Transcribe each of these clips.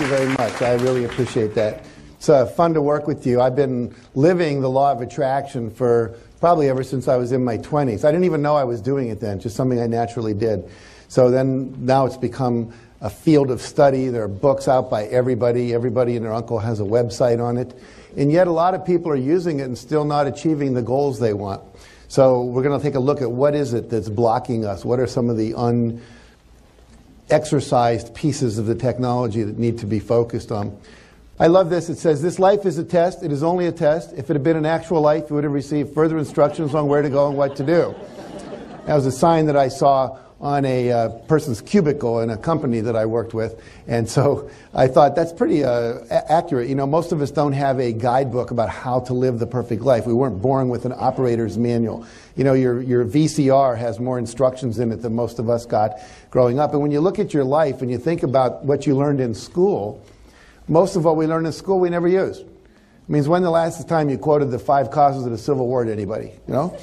very much. I really appreciate that. It's fun to work with you. I've been living the law of attraction for probably ever since I was in my 20s. I didn't even know I was doing it then, just something I naturally did. So then now it's become a field of study. There are books out by everybody. Everybody and their uncle has a website on it. And yet a lot of people are using it and still not achieving the goals they want. So we're going to take a look at what is it that's blocking us. What are some of the unexercised pieces of the technology that need to be focused on? I love this. It says, this life is a test. It is only a test. If it had been an actual life, you would have received further instructions on where to go and what to do. That was a sign that I saw on a person's cubicle in a company that I worked with. And so I thought that's pretty accurate. You know, most of us don't have a guidebook about how to live the perfect life. We weren't born with an operator's manual. You know, your VCR has more instructions in it than most of us got growing up. And when you look at your life and you think about what you learned in school, most of what we learned in school we never used. It means when the last time you quoted the 5 causes of the Civil War to anybody, you know?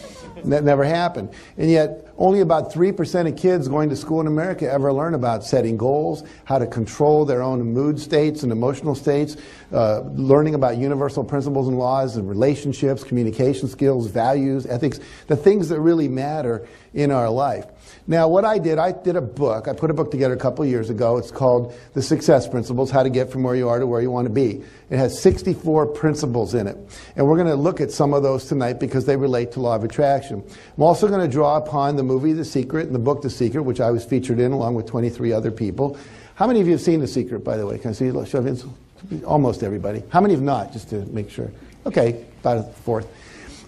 That never happened. And yet, only about 3% of kids going to school in America ever learn about setting goals, how to control their own mood states and emotional states, learning about universal principles and laws and relationships, communication skills, values, ethics, the things that really matter in our life. Now, what I did a book. I put a book together a couple of years ago. It's called The Success Principles, How to Get From Where You Are to Where You Want to Be. It has 64 principles in it. And we're going to look at some of those tonight because they relate to law of attraction. I'm also going to draw upon the movie The Secret and the book The Secret, which I was featured in along with 23 other people. How many of you have seen The Secret, by the way? Can I see a show of hands? Almost everybody. How many have not, just to make sure? Okay, about a fourth.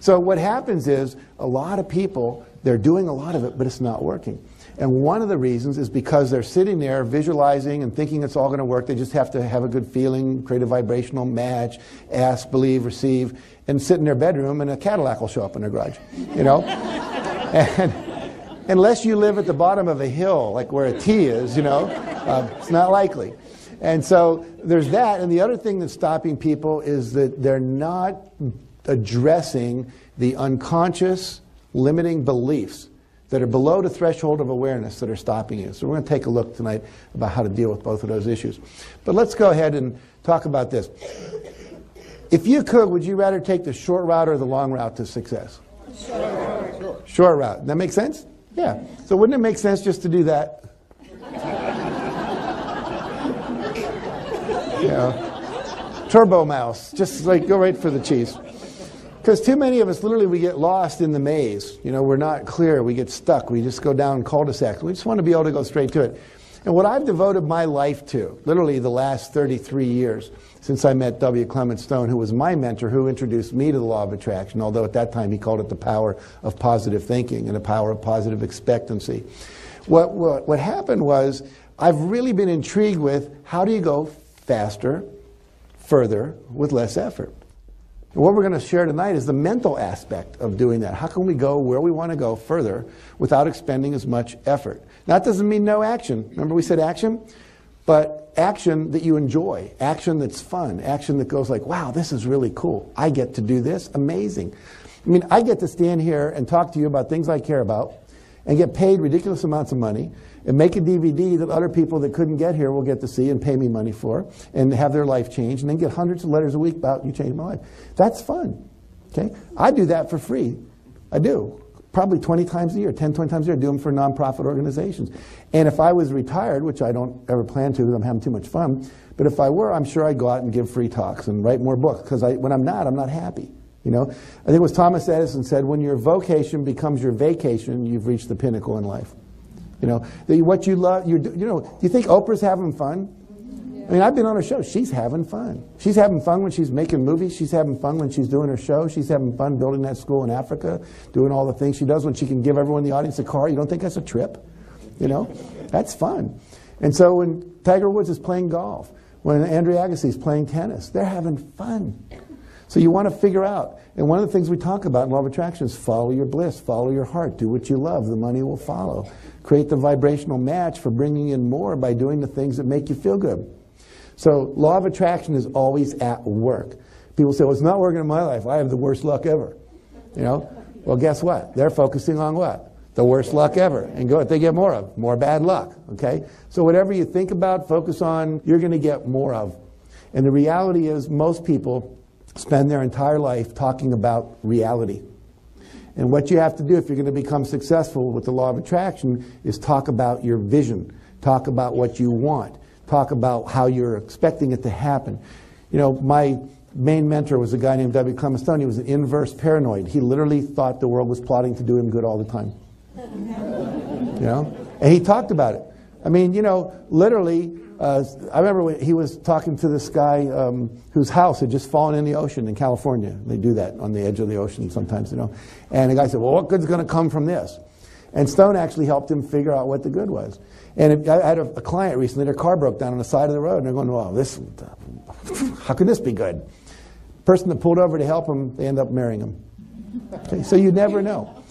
So what happens is a lot of people, they're doing a lot of it, but it's not working. And one of the reasons is because they're sitting there visualizing and thinking it's all going to work. They just have to have a good feeling, create a vibrational match, ask, believe, receive, and sit in their bedroom and a Cadillac will show up in their garage, you know? And unless you live at the bottom of a hill, like where a T is, you know, it's not likely. And so there's that. And the other thing that's stopping people is that they're not addressing the unconscious limiting beliefs that are below the threshold of awareness that are stopping you. So we're going to take a look tonight about how to deal with both of those issues. But let's go ahead and talk about this. If you could, would you rather take the short route or the long route to success? Short route. That make sense? Yeah. So wouldn't it make sense just to do that? You know, turbo mouse. Just like go right for the cheese. Because too many of us, literally, we get lost in the maze. You know, we're not clear. We get stuck. We just go down cul-de-sacs. We just want to be able to go straight to it. And what I've devoted my life to, literally the last 33 years, since I met W. Clement Stone, who was my mentor, who introduced me to the law of attraction, although at that time he called it the power of positive thinking and the power of positive expectancy. What happened was, I've really been intrigued with how do you go faster, further, with less effort. And what we're going to share tonight is the mental aspect of doing that. How can we go where we want to go further without expending as much effort? Now, that doesn't mean no action. Remember we said action? But action that you enjoy, action that's fun, action that goes like, wow, this is really cool. I get to do this. Amazing. I mean, I get to stand here and talk to you about things I care about and get paid ridiculous amounts of money and make a DVD that other people that couldn't get here will get to see and pay me money for and have their life change and then get hundreds of letters a week about you changed my life. That's fun. Okay? I do that for free. I do. Probably 20 times a year, 10, 20 times a year. I do them for nonprofit organizations. And if I was retired, which I don't ever plan to because I'm having too much fun, but if I were, I'm sure I'd go out and give free talks and write more books because when I'm not happy. You know, I think it was Thomas Edison said, when your vocation becomes your vacation, you've reached the pinnacle in life. You know, what you love, you know, do you think Oprah's having fun? I mean, I've been on her show. She's having fun. She's having fun when she's making movies. She's having fun when she's doing her show. She's having fun building that school in Africa, doing all the things she does when she can give everyone in the audience a car. You don't think that's a trip? You know, that's fun. And so when Tiger Woods is playing golf, when Andre Agassi is playing tennis, they're having fun. So you want to figure out, and one of the things we talk about in law of attraction is follow your bliss, follow your heart, do what you love, the money will follow. Create the vibrational match for bringing in more by doing the things that make you feel good. So law of attraction is always at work. People say, well, it's not working in my life. I have the worst luck ever. You know? Well, guess what? They're focusing on what? the worst luck ever. And what they get more of? More bad luck. Okay? So whatever you think about, focus on, you're going to get more of. And the reality is most people spend their entire life talking about reality. And what you have to do if you're going to become successful with the law of attraction is talk about your vision. Talk about what you want. Talk about how you're expecting it to happen. You know, my main mentor was a guy named W. Clement Stone. He was an inverse paranoid. He literally thought the world was plotting to do him good all the time. You know? And he talked about it. I mean, you know, literally, I remember when he was talking to this guy whose house had just fallen in the ocean in California. They do that on the edge of the ocean sometimes, you know. And the guy said, well, what good's going to come from this? And Stone actually helped him figure out what the good was. And I had a client recently, their car broke down on the side of the road, and they're going, well, how can this be good? The person that pulled over to help him, they end up marrying him. Okay, so you never know.